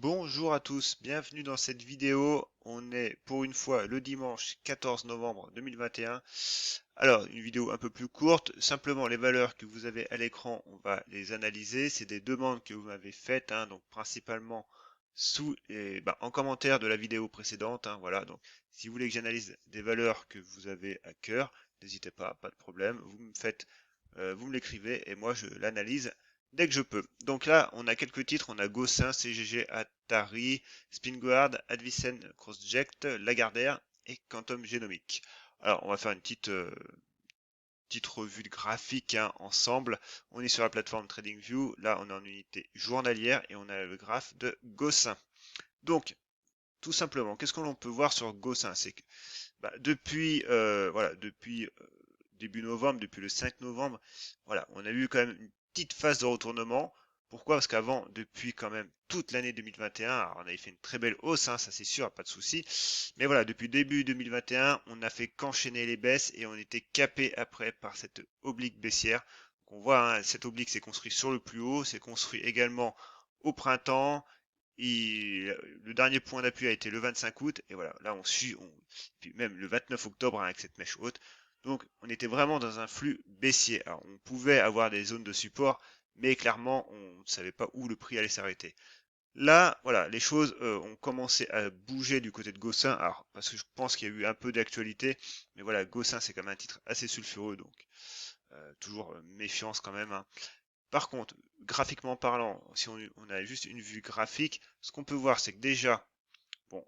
Bonjour à tous, bienvenue dans cette vidéo. On est pour une fois le dimanche 14 novembre 2021. Alors, une vidéo un peu plus courte, simplement les valeurs que vous avez à l'écran, on va les analyser. C'est des demandes que vous m'avez faites, donc principalement en commentaire de la vidéo précédente. Voilà, donc si vous voulez que j'analyse des valeurs que vous avez à cœur, n'hésitez pas de problème. Vous me l'écrivez et moi je l'analyse dès que je peux. Donc là, on a quelques titres, on a Gossin, CGG, Atari, Spinguard, Advicen, Crossject, Lagardère et Quantum Genomics. Alors, on va faire une petite revue graphique ensemble. On est sur la plateforme TradingView. Là, on est en unité journalière et on a le graphe de Gossin. Donc, tout simplement, qu'est-ce qu'on peut voir sur Gossin? C'est que depuis début novembre, depuis le 5 novembre, voilà, on a eu quand même une petite phase de retournement. Pourquoi? Parce qu'avant, depuis quand même toute l'année 2021, alors on avait fait une très belle hausse, ça c'est sûr, pas de souci. Mais voilà, depuis début 2021, on n'a fait qu'enchaîner les baisses et on était capé après par cette oblique baissière. Donc on voit, cette oblique s'est construite sur le plus haut, s'est construit également au printemps. Le dernier point d'appui a été le 25 août, et voilà, là on suit, puis même le 29 octobre avec cette mèche haute. Donc on était vraiment dans un flux baissier. Alors on pouvait avoir des zones de support, mais clairement on ne savait pas où le prix allait s'arrêter. Là, voilà, les choses ont commencé à bouger du côté de Gossin. Alors parce que je pense qu'il y a eu un peu d'actualité, mais voilà, Gossin c'est quand même un titre assez sulfureux, donc toujours méfiance quand même. Par contre, graphiquement parlant, si on a juste une vue graphique, ce qu'on peut voir, c'est que déjà, bon,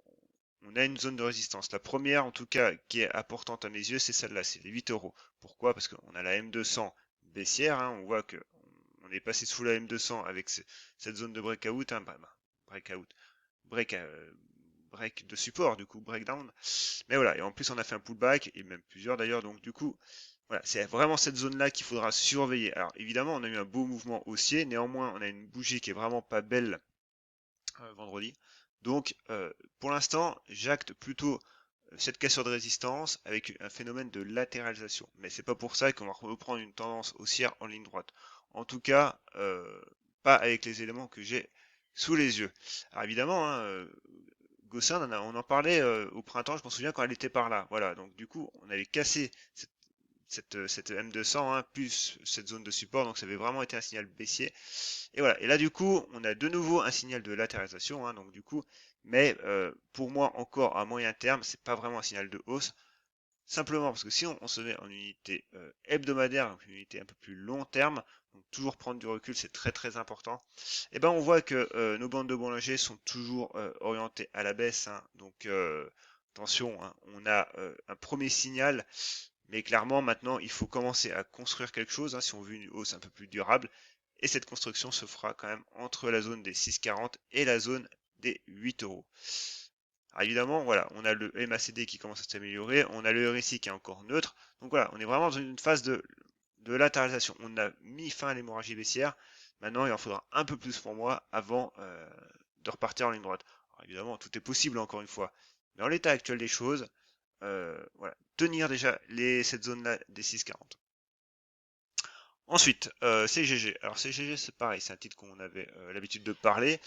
on a une zone de résistance. La première, en tout cas, qui est importante à mes yeux, c'est celle-là, c'est les 8 euros. Pourquoi? Parce qu'on a la M200 baissière, on voit que on est passé sous la M200 avec cette zone de breakout, breakout, break, break de support, du coup, breakdown. Mais voilà, et en plus, on a fait un pullback, et même plusieurs d'ailleurs, donc du coup, voilà, c'est vraiment cette zone-là qu'il faudra surveiller. Alors évidemment, on a eu un beau mouvement haussier, néanmoins, on a une bougie qui est vraiment pas belle vendredi. Donc, pour l'instant, j'acte plutôt cette cassure de résistance avec un phénomène de latéralisation. Mais c'est pas pour ça qu'on va reprendre une tendance haussière en ligne droite. En tout cas, pas avec les éléments que j'ai sous les yeux. Alors évidemment, Gossin, on en parlait au printemps, je m'en souviens quand elle était par là. Voilà, donc du coup, on avait cassé cette M200, plus cette zone de support, donc ça avait vraiment été un signal baissier. Et voilà, et là du coup, on a de nouveau un signal de latéralisation, donc du coup, mais pour moi encore à moyen terme, c'est pas vraiment un signal de hausse, simplement parce que si on se met en unité hebdomadaire, donc une unité un peu plus long terme, donc toujours prendre du recul, c'est très très important. Et ben on voit que nos bandes de Bollinger sont toujours orientées à la baisse, donc attention, on a un premier signal, mais clairement maintenant il faut commencer à construire quelque chose, si on veut une hausse un peu plus durable. Et cette construction se fera quand même entre la zone des 6,40 et la zone des 8 euros. Alors évidemment, voilà, on a le MACD qui commence à s'améliorer, on a le RSI qui est encore neutre. Donc voilà, on est vraiment dans une phase de latéralisation. On a mis fin à l'hémorragie baissière. Maintenant, il en faudra un peu plus pour moi avant de repartir en ligne droite. Alors évidemment, tout est possible encore une fois. Mais en l'état actuel des choses, voilà, tenir déjà cette zone-là des 6,40. Ensuite, CGG. Alors CGG, c'est pareil, c'est un titre qu'on avait l'habitude de parler.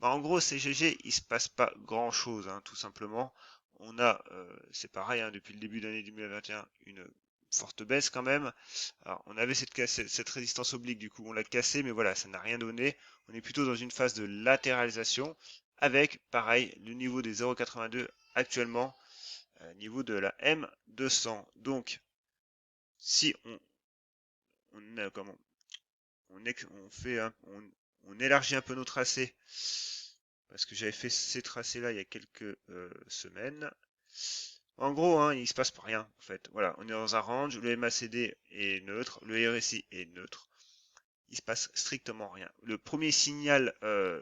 En gros, CGG, il se passe pas grand-chose, tout simplement. On a, c'est pareil, depuis le début de l'année 2021, une forte baisse quand même. Alors, on avait cette résistance oblique, du coup, on l'a cassée, mais voilà, ça n'a rien donné. On est plutôt dans une phase de latéralisation, avec, pareil, le niveau des 0,82 actuellement, niveau de la M200. Donc, si on a, comment, on fait on élargit un peu nos tracés parce que j'avais fait ces tracés là il y a quelques semaines. En gros, il se passe rien en fait. Voilà, on est dans un range, le MACD est neutre, le RSI est neutre. Il se passe strictement rien. Le premier signal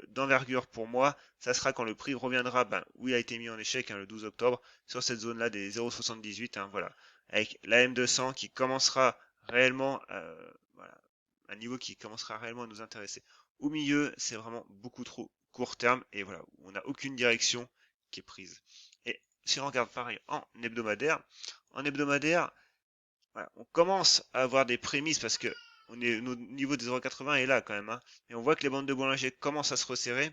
d'envergure pour moi, ça sera quand le prix reviendra où il a été mis en échec le 12 octobre sur cette zone là des 0,78, voilà, avec la M200 qui commencera réellement voilà, un niveau qui commencera réellement à nous intéresser. Au milieu, c'est vraiment beaucoup trop court terme et voilà, on n'a aucune direction qui est prise. Et si on regarde pareil en hebdomadaire, voilà, on commence à avoir des prémices parce que notre niveau des 0,80 est là quand même, et on voit que les bandes de Bollinger commencent à se resserrer.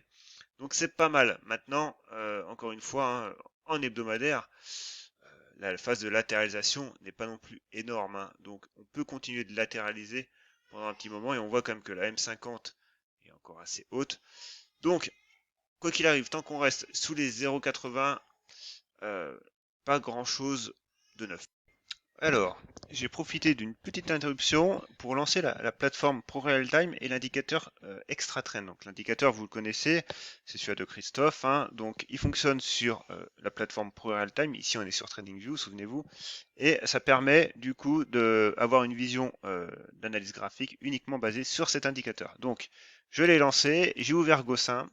Donc c'est pas mal. Maintenant, encore une fois, hein, en hebdomadaire, la phase de latéralisation n'est pas non plus énorme, hein. Donc on peut continuer de latéraliser pendant un petit moment et on voit quand même que la M50 est encore assez haute. Donc, quoi qu'il arrive, tant qu'on reste sous les 0,80, euh, pas grand chose de neuf. Alors, j'ai profité d'une petite interruption pour lancer la plateforme ProRealTime et l'indicateur ExtraTrend. Donc l'indicateur, vous le connaissez, c'est celui de Christophe, hein. Donc il fonctionne sur la plateforme ProRealTime. Ici, on est sur TradingView, souvenez-vous. Et ça permet du coup d'avoir une vision d'analyse graphique uniquement basée sur cet indicateur. Donc, je l'ai lancé, j'ai ouvert Gossin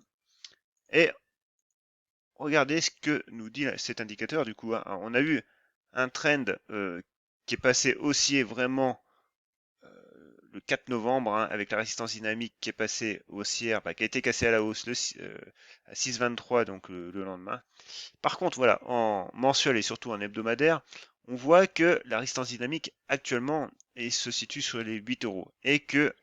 et regardez ce que nous dit cet indicateur du coup, hein. On a eu un trend qui est passé haussier vraiment le 4 novembre, hein, avec la résistance dynamique qui est passée haussière, bah, qui a été cassée à la hausse à 6,23 donc le lendemain. Par contre, voilà, en mensuel et surtout en hebdomadaire, on voit que la résistance dynamique actuellement se situe sur les 8 euros et que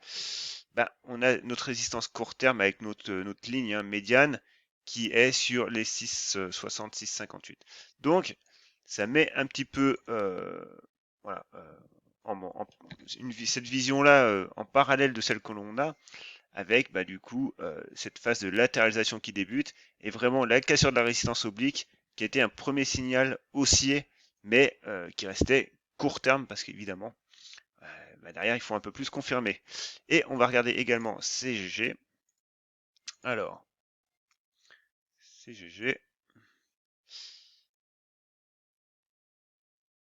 bah, on a notre résistance court terme avec notre ligne, hein, médiane qui est sur les 6,60, 6,58. Donc, ça met un petit peu voilà, cette vision-là en parallèle de celle que l'on a, avec bah, du coup cette phase de latéralisation qui débute et vraiment la cassure de la résistance oblique qui était un premier signal haussier, mais qui restait court terme parce qu'évidemment bah, derrière il faut un peu plus confirmer. Et on va regarder également CGG. Alors, CGG.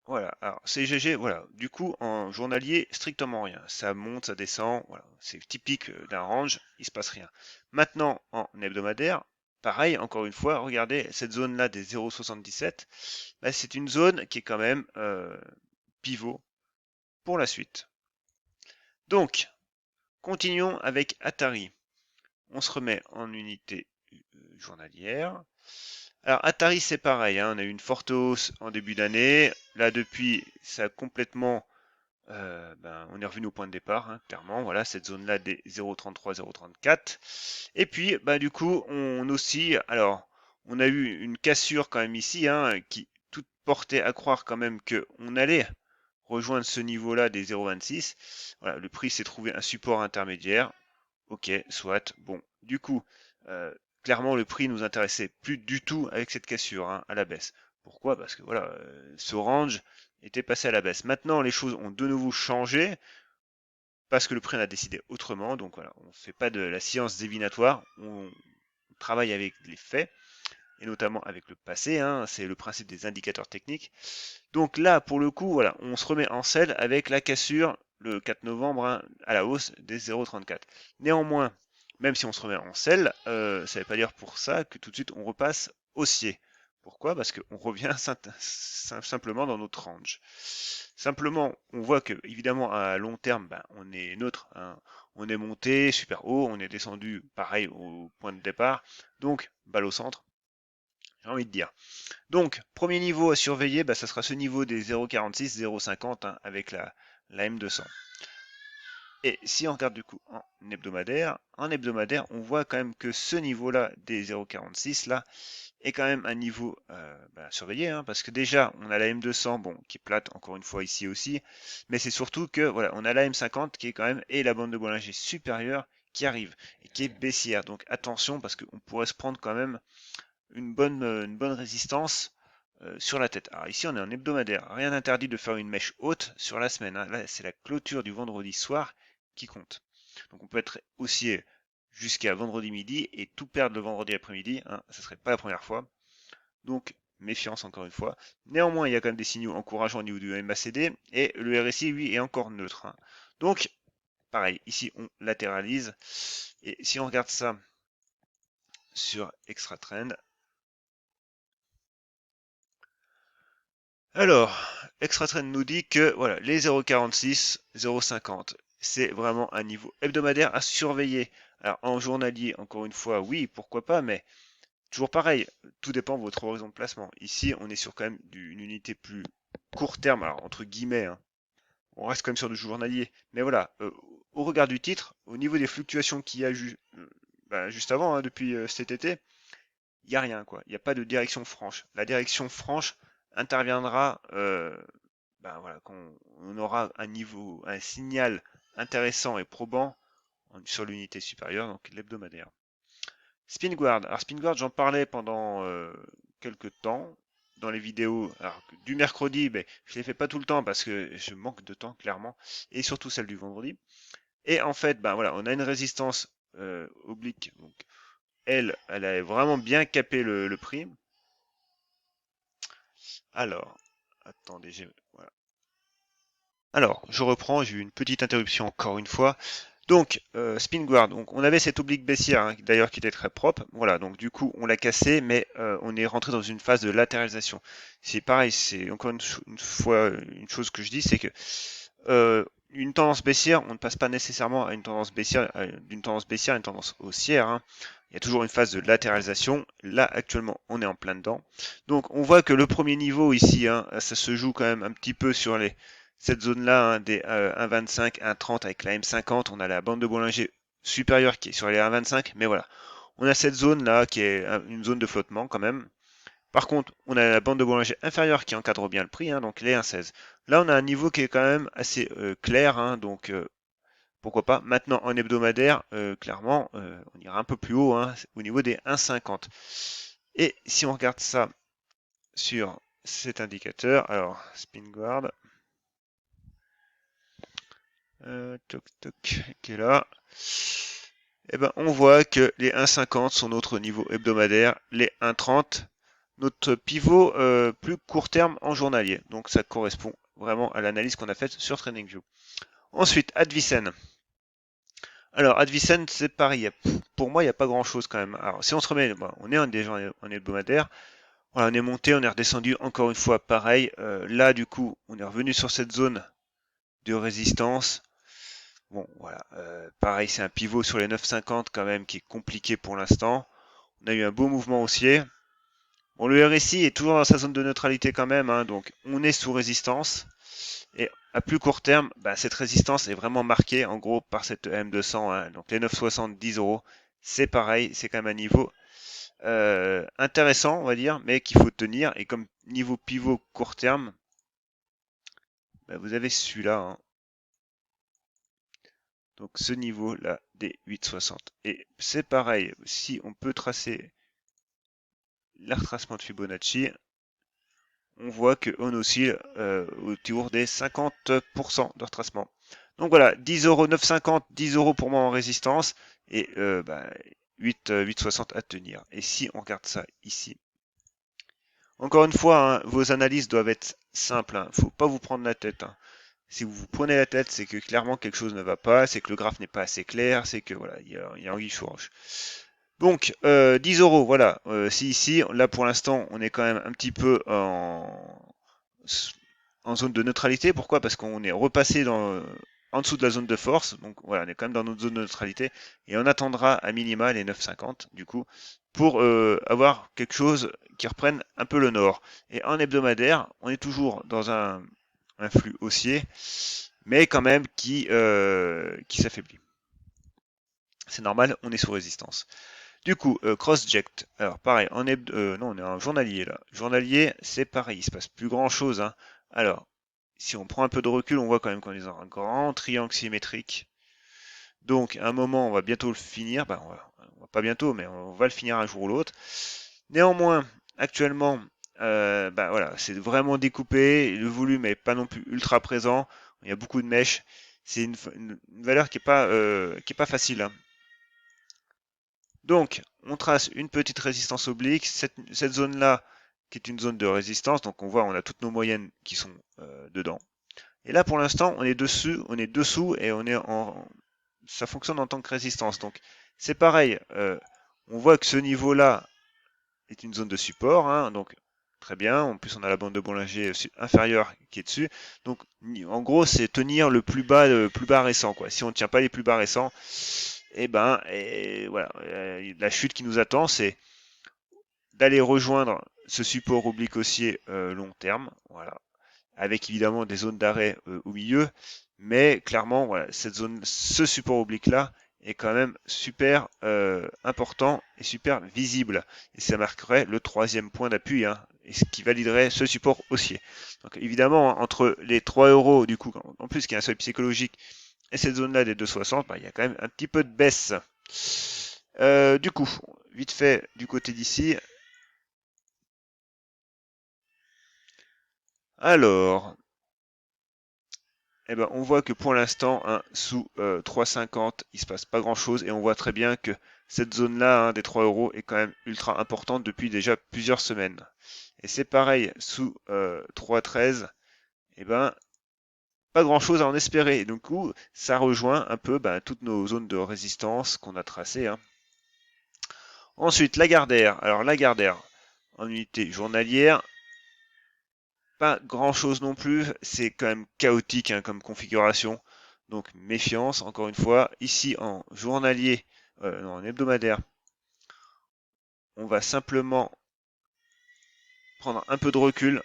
Voilà, alors CGG, voilà, du coup en journalier, strictement rien. Ça monte, ça descend, voilà, c'est typique d'un range, il se passe rien. Maintenant en hebdomadaire, pareil, encore une fois, regardez cette zone-là des 0,77, bah, c'est une zone qui est quand même pivot pour la suite. Donc, continuons avec Atari. On se remet en unité journalière. Alors Atari c'est pareil, hein, on a eu une forte hausse en début d'année. Là depuis, ça a complètement on est revenu au point de départ, hein, clairement. Voilà, cette zone-là des 0,33, 0,34. Et puis, bah, du coup, on oscille. Alors, on a eu une cassure quand même ici, hein, qui tout portait à croire quand même qu'on allait rejoindre ce niveau-là des 0,26. Voilà, le prix s'est trouvé un support intermédiaire. Ok, soit. Bon, du coup, euh, clairement, le prix nous intéressait plus du tout avec cette cassure, hein, à la baisse. Pourquoi? Parce que voilà, ce range était passé à la baisse. Maintenant, les choses ont de nouveau changé parce que le prix en a décidé autrement. Donc voilà, on ne fait pas de la science divinatoire, on travaille avec les faits et notamment avec le passé, hein, c'est le principe des indicateurs techniques. Donc là, pour le coup, voilà, on se remet en selle avec la cassure le 4 novembre, hein, à la hausse des 0,34. Néanmoins, même si on se remet en selle, ça ne veut pas dire pour ça que tout de suite on repasse haussier. Pourquoi? Parce qu'on revient simplement dans notre range. Simplement, on voit que évidemment à long terme, ben, on est neutre, hein. On est monté super haut, on est descendu pareil au point de départ. Donc, balle au centre, j'ai envie de dire. Donc, premier niveau à surveiller, bah, ça sera ce niveau des 0,46, 0,50, hein, avec la M200. Et si on regarde du coup en hebdomadaire, on voit quand même que ce niveau-là des 0,46 là est quand même un niveau surveillé, hein, parce que déjà on a la M200, bon, qui est plate encore une fois ici aussi, mais c'est surtout que voilà, on a la M50 qui est quand même et la bande de Bollinger supérieure qui arrive et qui est baissière. Donc attention parce qu'on pourrait se prendre quand même une bonne résistance sur la tête. Alors ici on est en hebdomadaire, rien n'interdit de faire une mèche haute sur la semaine, hein. Là c'est la clôture du vendredi soir qui compte. Donc on peut être haussier jusqu'à vendredi midi et tout perdre le vendredi après-midi, hein, ce serait pas la première fois. Donc méfiance encore une fois. Néanmoins il y a quand même des signaux encourageants au niveau du MACD et le RSI lui est encore neutre, hein. Donc pareil, ici on latéralise et si on regarde ça sur Extra Trend, alors, ExtraTrend nous dit que voilà, les 0,46, 0,50, c'est vraiment un niveau hebdomadaire à surveiller. Alors en journalier, encore une fois, oui, pourquoi pas, mais toujours pareil, tout dépend de votre horizon de placement. Ici, on est sur quand même une unité plus court terme, alors entre guillemets, hein. On reste quand même sur du journalier. Mais voilà, au regard du titre, au niveau des fluctuations qu'il y a juste avant, hein, depuis cet été, il n'y a rien, quoi. Il n'y a pas de direction franche. La direction franche interviendra voilà, quand on aura un signal intéressant et probant sur l'unité supérieure, donc l'hebdomadaire. SpinGuard. Alors SpinGuard, j'en parlais pendant quelques temps dans les vidéos. Alors, du mercredi, je ne les fais pas tout le temps parce que je manque de temps, clairement, et surtout celle du vendredi. Et en fait, voilà, on a une résistance oblique. Donc, elle a vraiment bien capé le prix. Alors, attendez, voilà. Alors, je reprends, j'ai eu une petite interruption encore une fois. Donc, SpinGuard, donc on avait cette oblique baissière, hein, d'ailleurs qui était très propre. Voilà, donc du coup, on l'a cassé, mais on est rentré dans une phase de latéralisation. C'est pareil, c'est encore une fois une chose que je dis, c'est que une tendance baissière, on ne passe pas nécessairement à une tendance baissière, d'une tendance baissière à une tendance haussière, hein. Il y a toujours une phase de latéralisation. Là, actuellement, on est en plein dedans. Donc, on voit que le premier niveau ici, hein, ça se joue quand même un petit peu sur cette zone-là, hein, des 1,25, 1,30 avec la M50. On a la bande de Bollinger supérieure qui est sur les 1,25. Mais voilà, on a cette zone-là qui est une zone de flottement quand même. Par contre, on a la bande de Bollinger inférieure qui encadre bien le prix, hein, donc les 1,16. Là, on a un niveau qui est quand même assez clair, hein, donc pourquoi pas. Maintenant, en hebdomadaire, clairement, on ira un peu plus haut, hein, au niveau des 1,50. Et si on regarde ça sur cet indicateur, alors SpinGuard, toc toc, qui est là, et on voit que les 1,50 sont notre niveau hebdomadaire, les 1,30 notre pivot plus court terme en journalier. Donc ça correspond vraiment à l'analyse qu'on a faite sur TradingView. Ensuite, Advicen. Alors, Advicen, c'est pareil. Pour moi, il n'y a pas grand-chose quand même. Alors, si on se remet, on est déjà en hebdomadaire. Voilà, on est monté, on est redescendu encore une fois pareil. Là, du coup, on est revenu sur cette zone de résistance. Bon, voilà. Pareil, c'est un pivot sur les 9,50 quand même qui est compliqué pour l'instant. On a eu un beau mouvement haussier. Bon, le RSI est toujours dans sa zone de neutralité quand même, hein, donc on est sous résistance. Et à plus court terme, cette résistance est vraiment marquée en gros par cette M200, hein, donc les 9,60, 10 euros. C'est pareil, c'est quand même un niveau intéressant, on va dire, mais qu'il faut tenir. Et comme niveau pivot court terme, vous avez celui-là, hein. Donc ce niveau-là des 8,60. Et c'est pareil, si on peut tracer le retracement de Fibonacci, on voit qu'on oscille autour des 50% de retracement. Donc voilà, 10 euros, 9,50, 10 euros pour moi en résistance et 8,60 à tenir. Et si on regarde ça ici, encore une fois, hein, vos analyses doivent être simples. Il ne faut pas vous prendre la tête, hein. Si vous vous prenez la tête, c'est que clairement quelque chose ne va pas, c'est que le graphe n'est pas assez clair, c'est que voilà, il y a anguille sous roche. Donc 10 euros, voilà. Si ici, là pour l'instant, on est quand même un petit peu en zone de neutralité. Pourquoi? Parce qu'on est repassé en dessous de la zone de force. Donc voilà, on est quand même dans notre zone de neutralité. Et on attendra à minima les 9,50 du coup pour avoir quelque chose qui reprenne un peu le nord. Et en hebdomadaire, on est toujours dans un flux haussier, mais quand même qui s'affaiblit. C'est normal, on est sous résistance. Du coup, cross-ject. Alors pareil, non, on est en journalier là. Journalier, c'est pareil, il se passe plus grand chose, hein. Alors, si on prend un peu de recul, on voit quand même qu'on est dans un grand triangle symétrique. Donc, à un moment, on va bientôt le finir. On va pas bientôt, mais on va le finir un jour ou l'autre. Néanmoins, actuellement, voilà, c'est vraiment découpé. Le volume est pas non plus ultra présent. Il y a beaucoup de mèches. C'est une valeur qui est pas facile, hein. Donc, on trace une petite résistance oblique, cette zone-là qui est une zone de résistance, donc on voit on a toutes nos moyennes qui sont dedans. Et là pour l'instant on est dessous et ça fonctionne en tant que résistance. Donc c'est pareil, on voit que ce niveau-là est une zone de support, hein, donc très bien. En plus on a la bande de Bollinger inférieure qui est dessus. Donc en gros c'est tenir le plus bas récent, quoi. Si on ne tient pas les plus bas récents, et voilà, la chute qui nous attend, c'est d'aller rejoindre ce support oblique haussier long terme, voilà, avec évidemment des zones d'arrêt au milieu, mais clairement, voilà, ce support oblique là est quand même super important et super visible. Et ça marquerait le troisième point d'appui, hein, et ce qui validerait ce support haussier. Donc évidemment, hein, entre les 3 euros, du coup, en plus qu'il y a un seuil psychologique, et cette zone-là des 2,60, bah, il y a quand même un petit peu de baisse. Du coup, vite fait, du côté d'ici. Alors, eh ben, on voit que pour l'instant, hein, sous 3,50, il se passe pas grand-chose et on voit très bien que cette zone-là, hein, des 3 euros, est quand même ultra importante depuis déjà plusieurs semaines. Et c'est pareil, sous 3,13, eh ben, pas grand-chose à en espérer. Et du coup, ça rejoint un peu ben, toutes nos zones de résistance qu'on a tracées, hein. Ensuite, Lagardère. Alors, Lagardère, en unité journalière, pas grand-chose non plus. C'est quand même chaotique, hein, comme configuration. Donc, méfiance, encore une fois. Ici, en journalier, non, en hebdomadaire, on va simplement prendre un peu de recul.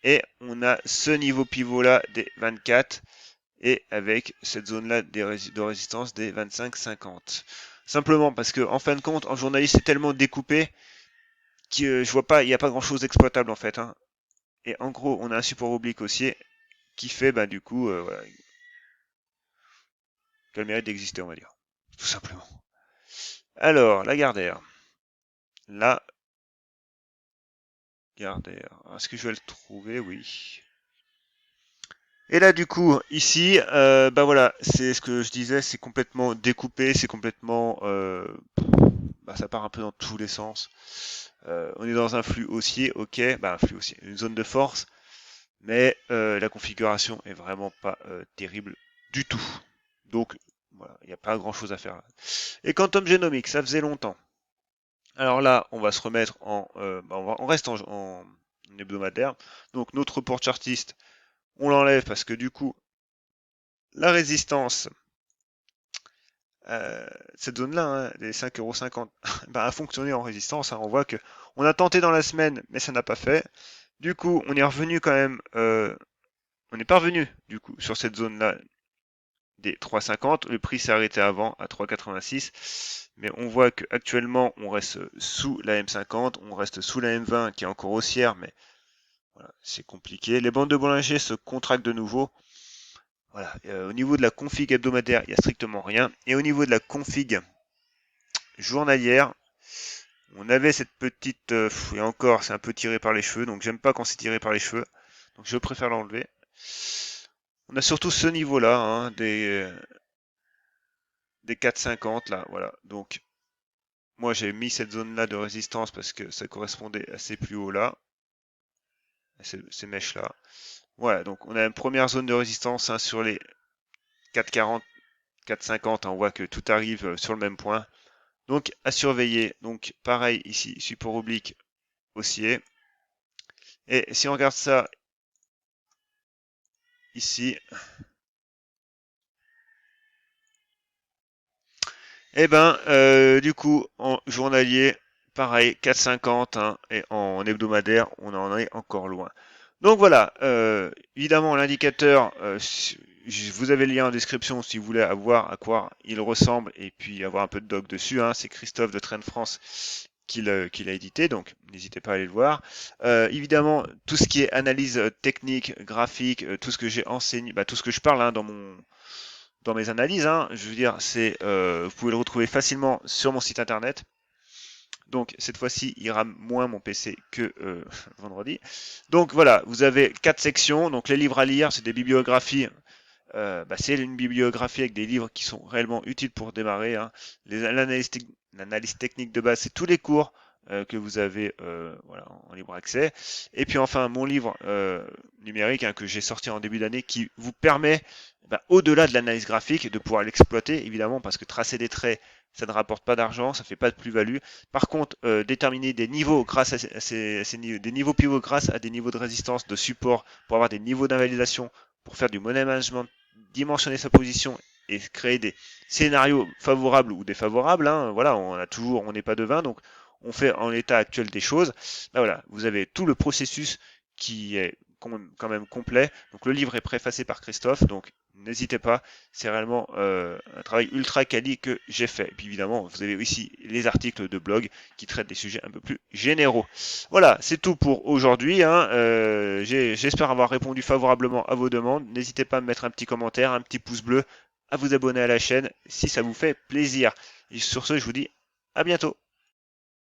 Et on a ce niveau pivot-là des 24. Et avec cette zone-là de résistance des 25-50. Simplement parce que, en fin de compte, en journaliste, c'est tellement découpé que je vois pas, il n'y a pas grand-chose d'exploitable en fait, hein. Et en gros, on a un support oblique haussier qui fait, bah, du coup, voilà, qui a le mérite d'exister, on va dire. Tout simplement. Alors, la Gardère. La Gardère. Est-ce que je vais le trouver? Oui. Et là, du coup, ici, bah voilà, c'est ce que je disais, c'est complètement découpé, c'est complètement, bah, ça part un peu dans tous les sens. On est dans un flux haussier, ok, bah un flux haussier, une zone de force, mais la configuration est vraiment pas terrible du tout. Donc voilà, il n'y a pas grand chose à faire là. Et Quantum Genomics, ça faisait longtemps. Alors là, on va se remettre en, bah, on reste en hebdomadaire. Donc notre report chartiste, on l'enlève parce que du coup, la résistance, cette zone-là, hein, les 5,50 €, bah, a fonctionné en résistance, hein. On voit que on a tenté dans la semaine, mais ça n'a pas fait. Du coup, on est revenu quand même, on est parvenu du coup sur cette zone-là des 3,50. Le prix s'est arrêté avant à 3,86, mais on voit qu'actuellement on reste sous la M50, on reste sous la M20 qui est encore haussière, mais voilà, c'est compliqué. Les bandes de Bollinger se contractent de nouveau. Voilà, au niveau de la config hebdomadaire, il n'y a strictement rien. Et au niveau de la config journalière, on avait cette petite, et encore, c'est un peu tiré par les cheveux, donc j'aime pas quand c'est tiré par les cheveux, donc je préfère l'enlever. On a surtout ce niveau-là, hein, des 4,50 là, voilà. Donc moi j'ai mis cette zone-là de résistance parce que ça correspondait à ces plus hauts là, à ces mèches là. Voilà, donc on a une première zone de résistance, hein, sur les 4,40, 4,50, hein, on voit que tout arrive sur le même point. Donc à surveiller. Donc pareil ici, support oblique haussier. Et si on regarde ça ici, eh ben, du coup, en journalier, pareil, 4,50, hein, et en hebdomadaire, on en est encore loin. Donc voilà, évidemment, l'indicateur, vous avez le lien en description si vous voulez voir à quoi il ressemble et puis avoir un peu de doc dessus, hein. C'est Christophe de Trend France qui l'a édité, donc n'hésitez pas à aller le voir. Évidemment, tout ce qui est analyse technique, graphique, tout ce que j'ai enseigné, bah, tout ce que je parle, hein, dans mes analyses, hein, je veux dire, vous pouvez le retrouver facilement sur mon site internet. Donc cette fois-ci, il rame moins mon PC que vendredi. Donc voilà, vous avez 4 sections. Donc les livres à lire, c'est des bibliographies. Bah, c'est une bibliographie avec des livres qui sont réellement utiles pour démarrer, hein. L'analyse technique de base, c'est tous les cours que vous avez, voilà, en libre accès. Et puis enfin, mon livre numérique, hein, que j'ai sorti en début d'année qui vous permet, bah, au-delà de l'analyse graphique, de pouvoir l'exploiter, évidemment, parce que tracer des traits, ça ne rapporte pas d'argent, ça ne fait pas de plus-value. Par contre, déterminer des niveaux grâce à des niveaux pivots grâce à des niveaux de résistance, de support, pour avoir des niveaux d'invalidation, pour faire du money management, dimensionner sa position et créer des scénarios favorables ou défavorables, hein. Voilà, on n'est pas devin, donc on fait en l'état actuel des choses. Là, voilà, vous avez tout le processus qui est quand même complet. Donc le livre est préfacé par Christophe, donc n'hésitez pas, c'est réellement un travail ultra quali que j'ai fait. Et puis évidemment, vous avez aussi les articles de blog qui traitent des sujets un peu plus généraux. Voilà, c'est tout pour aujourd'hui, hein. J'espère avoir répondu favorablement à vos demandes. N'hésitez pas à me mettre un petit commentaire, un petit pouce bleu, à vous abonner à la chaîne si ça vous fait plaisir. Et sur ce, je vous dis à bientôt.